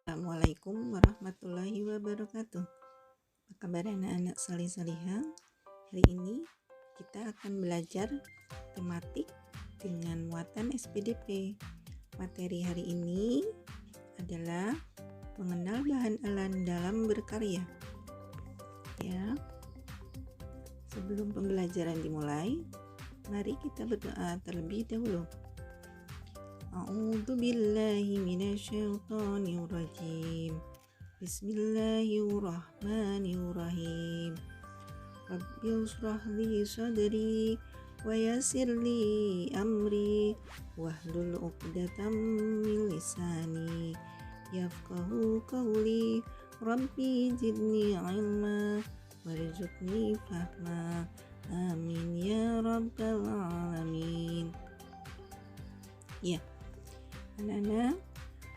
Assalamualaikum warahmatullahi wabarakatuh. Apa kabar anak-anak salih-salihah? Hari ini kita akan belajar tematik dengan muatan SPDP. Materi hari ini adalah mengenal bahan alam dalam berkarya. Ya. Sebelum pembelajaran dimulai, mari kita berdoa terlebih dahulu. A'udzu billahi minasyaitonir rajim. Bismillahirrahmanirrahim. Rabbi ushrah li sadri wa yassir li amri wahlul 'uqdatam min lisani yafqahu qawli. Rabbi zidni 'ilma warzuqni fahma. Amin ya rabbal alamin. Ya. Anak-anak,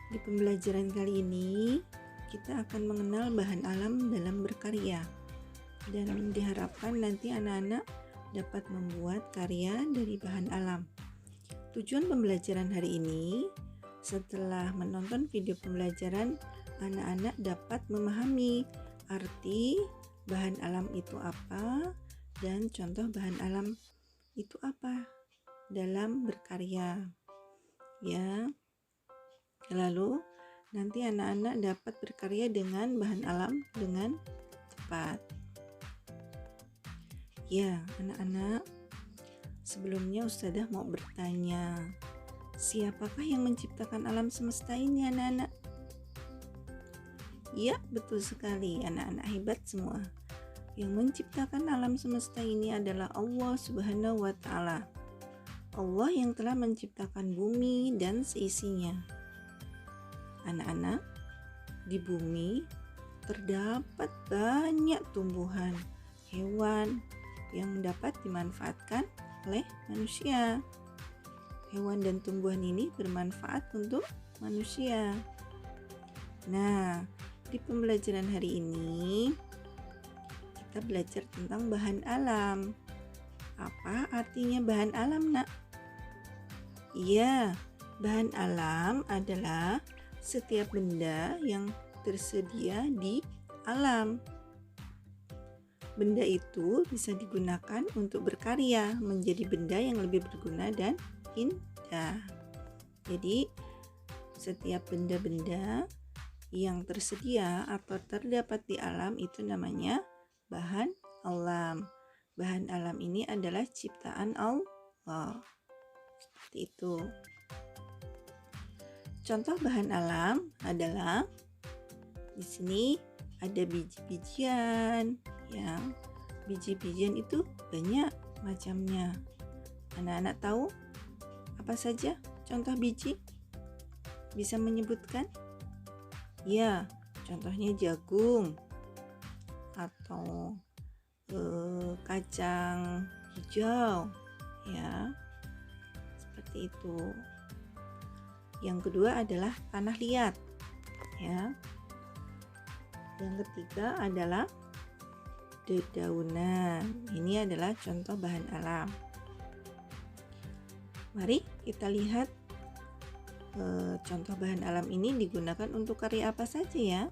di pembelajaran kali ini kita akan mengenal bahan alam dalam berkarya, dan diharapkan nanti anak-anak dapat membuat karya dari bahan alam. Tujuan pembelajaran hari ini, setelah menonton video pembelajaran, anak-anak dapat memahami arti bahan alam itu apa dan contoh bahan alam itu apa dalam berkarya. Ya. Lalu nanti anak-anak dapat berkarya dengan bahan alam dengan cepat. Ya, anak-anak, sebelumnya Ustazah mau bertanya, siapakah yang menciptakan alam semesta ini, anak-anak? Ya, betul sekali, anak-anak hebat semua. Yang menciptakan alam semesta ini adalah Allah Subhanahu wa Ta'ala. Allah yang telah menciptakan bumi dan seisinya. Anak-anak, di bumi terdapat banyak tumbuhan, hewan yang dapat dimanfaatkan oleh manusia. Hewan dan tumbuhan ini bermanfaat untuk manusia. Nah, di pembelajaran hari ini kita belajar tentang bahan alam. Apa artinya bahan alam, Nak? Iya, bahan alam adalah setiap benda yang tersedia di alam. Benda itu bisa digunakan untuk berkarya menjadi benda yang lebih berguna dan indah. Jadi, setiap benda-benda yang tersedia atau terdapat di alam itu namanya bahan alam. Bahan alam ini adalah ciptaan Allah. Seperti itu. Contoh bahan alam adalah di sini ada biji-bijian, ya. Biji-bijian itu banyak macamnya. Anak-anak tahu apa saja contoh biji? Bisa menyebutkan? Ya, contohnya jagung atau kacang hijau, ya. Seperti itu. Yang kedua adalah tanah liat, ya. Yang ketiga adalah dedaunan. Ini adalah contoh bahan alam. Mari kita lihat contoh bahan alam ini digunakan untuk karya apa saja, ya.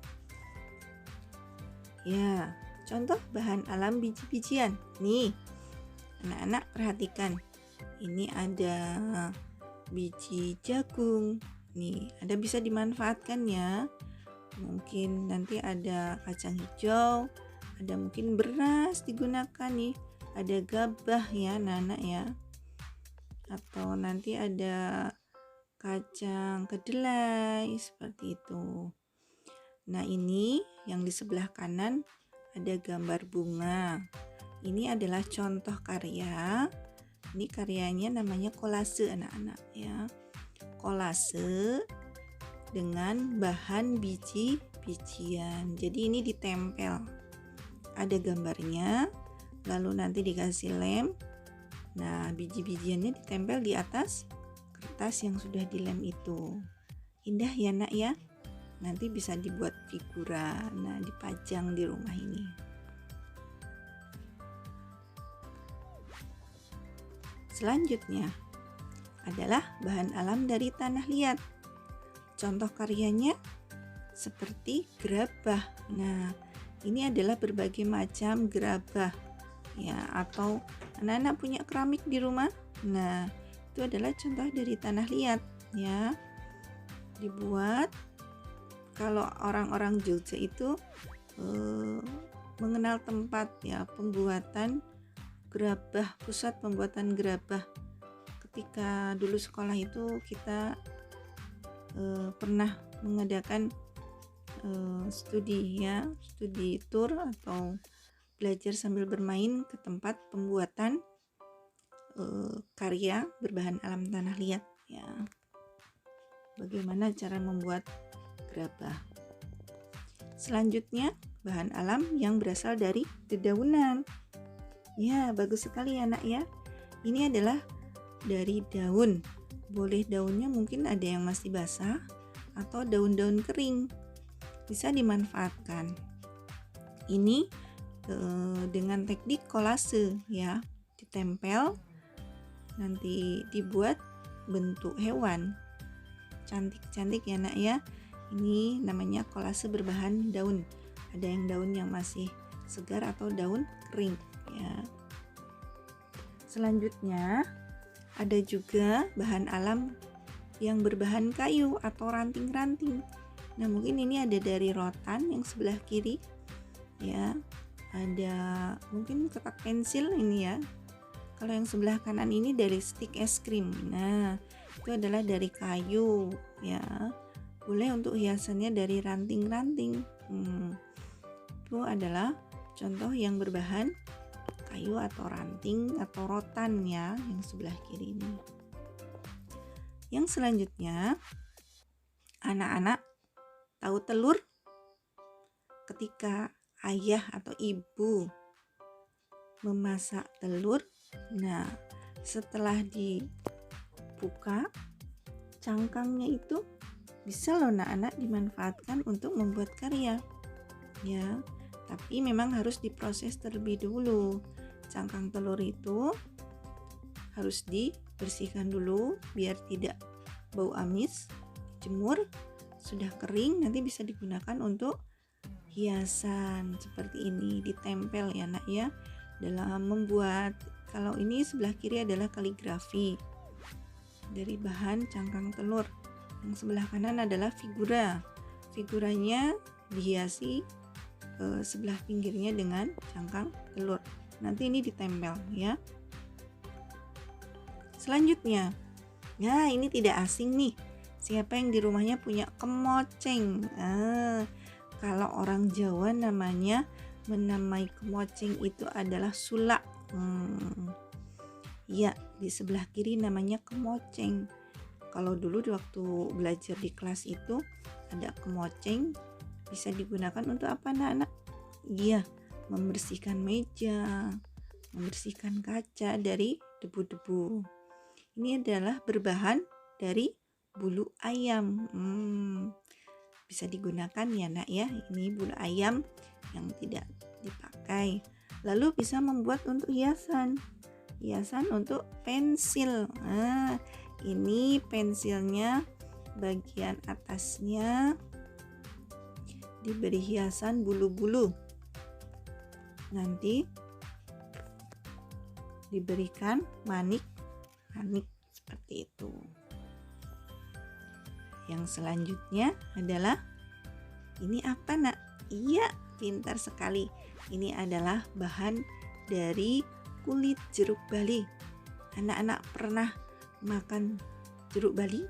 Ya, contoh bahan alam biji-bijian. Nih, anak-anak perhatikan. Ini ada biji jagung. Nih, ada bisa dimanfaatkan, ya. Mungkin nanti ada kacang hijau, ada mungkin beras digunakan nih. Ada gabah, ya, anak-anak, ya. Atau nanti ada kacang kedelai seperti itu. Nah, ini yang di sebelah kanan ada gambar bunga. Ini adalah contoh karya. Ini karyanya namanya kolase, anak-anak, ya. Kolase dengan bahan biji-bijian. Jadi ini ditempel. Ada gambarnya, lalu nanti dikasih lem. Nah, biji-bijiannya ditempel di atas kertas yang sudah dilem itu. Indah ya, Nak, ya. Nanti bisa dibuat figuran, nah dipajang di rumah ini. Selanjutnya adalah bahan alam dari tanah liat. Contoh karyanya seperti gerabah. Nah, ini adalah berbagai macam gerabah ya, atau anak-anak punya keramik di rumah. Nah, itu adalah contoh dari tanah liat ya. Dibuat, kalau orang-orang Jogja itu mengenal tempat ya pembuatan gerabah, pusat pembuatan gerabah. Ketika dulu sekolah itu kita pernah mengadakan studi tour atau belajar sambil bermain ke tempat pembuatan karya berbahan alam tanah liat ya. Bagaimana cara membuat gerabah. Selanjutnya, bahan alam yang berasal dari dedaunan. Ya, bagus sekali ya nak ya. Ini adalah dari daun. Boleh daunnya mungkin ada yang masih basah atau daun-daun kering. Bisa dimanfaatkan. Ini dengan teknik kolase ya. Ditempel, nanti dibuat bentuk hewan. Cantik-cantik ya nak ya. Ini namanya kolase berbahan daun. Ada yang daun yang masih segar atau daun kering ya. Selanjutnya ada juga bahan alam yang berbahan kayu atau ranting-ranting. Nah, mungkin ini ada dari rotan yang sebelah kiri ya. Ada mungkin kotak pensil ini ya. Kalau yang sebelah kanan ini dari stik es krim. Nah, itu adalah dari kayu ya. Boleh untuk hiasannya dari ranting-ranting. Itu adalah contoh yang berbahan kayu atau ranting atau rotan ya, yang sebelah kiri ini. Yang selanjutnya, anak-anak tahu telur? Ketika ayah atau ibu memasak telur, nah setelah dibuka cangkangnya itu bisa loh anak-anak dimanfaatkan untuk membuat karya ya, tapi memang harus diproses terlebih dulu. Cangkang telur itu harus dibersihkan dulu biar tidak bau amis, jemur, sudah kering nanti bisa digunakan untuk hiasan seperti ini, ditempel ya nak ya, dalam membuat. Kalau ini sebelah kiri adalah kaligrafi dari bahan cangkang telur. Yang sebelah kanan adalah figura. Figuranya dihiasi sebelah pinggirnya dengan cangkang telur. Nanti ini ditempel ya. Selanjutnya, nah ini tidak asing nih. Siapa yang di rumahnya punya kemoceng? Kalau orang Jawa namanya menamai kemoceng itu adalah sulak. Ya, di sebelah kiri namanya kemoceng. Kalau dulu waktu belajar di kelas itu ada kemoceng, bisa digunakan untuk apa anak-anak? Iya, membersihkan meja, membersihkan kaca dari debu-debu. Ini adalah berbahan dari bulu ayam. Bisa digunakan ya nak ya. Ini bulu ayam yang tidak dipakai. Lalu bisa membuat untuk hiasan. Hiasan untuk pensil. Ini pensilnya bagian atasnya diberi hiasan bulu-bulu. Nanti diberikan manik seperti itu. Yang selanjutnya adalah ini apa nak? Iya, pintar sekali. Ini adalah bahan dari kulit jeruk bali. Anak-anak pernah makan jeruk bali?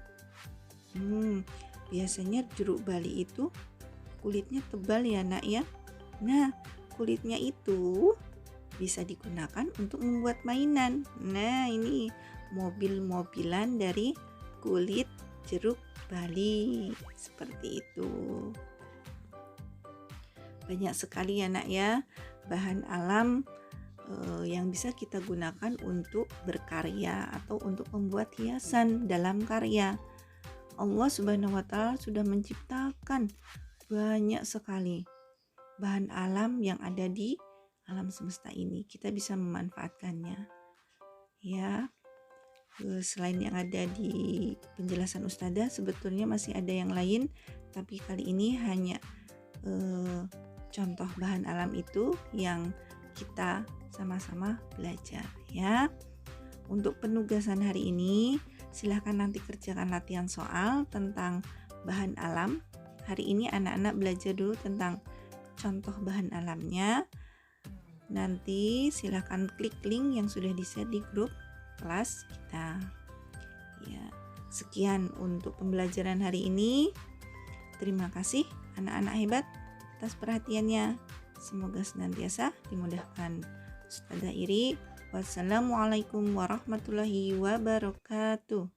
Biasanya jeruk bali itu kulitnya tebal ya nak ya. Nah, kulitnya itu bisa digunakan untuk membuat mainan. Nah, ini mobil-mobilan dari kulit jeruk bali seperti itu. Banyak sekali ya nak ya bahan alam yang bisa kita gunakan untuk berkarya atau untuk membuat hiasan dalam karya. Allah Subhanahu wa Ta'ala sudah menciptakan banyak sekali bahan alam yang ada di alam semesta ini. Kita bisa memanfaatkannya ya. Selain yang ada di penjelasan Ustadzah, sebetulnya masih ada yang lain, tapi kali ini hanya contoh bahan alam itu yang kita sama-sama belajar ya. Untuk penugasan hari ini, silahkan nanti kerjakan latihan soal tentang bahan alam. Hari ini anak-anak belajar dulu tentang contoh bahan alamnya. Nanti silahkan klik link yang sudah di-share di grup kelas kita. Ya, sekian untuk pembelajaran hari ini. Terima kasih anak-anak hebat atas perhatiannya. Semoga senantiasa dimudahkan. Ustazah Iri, wassalamualaikum warahmatullahi wabarakatuh.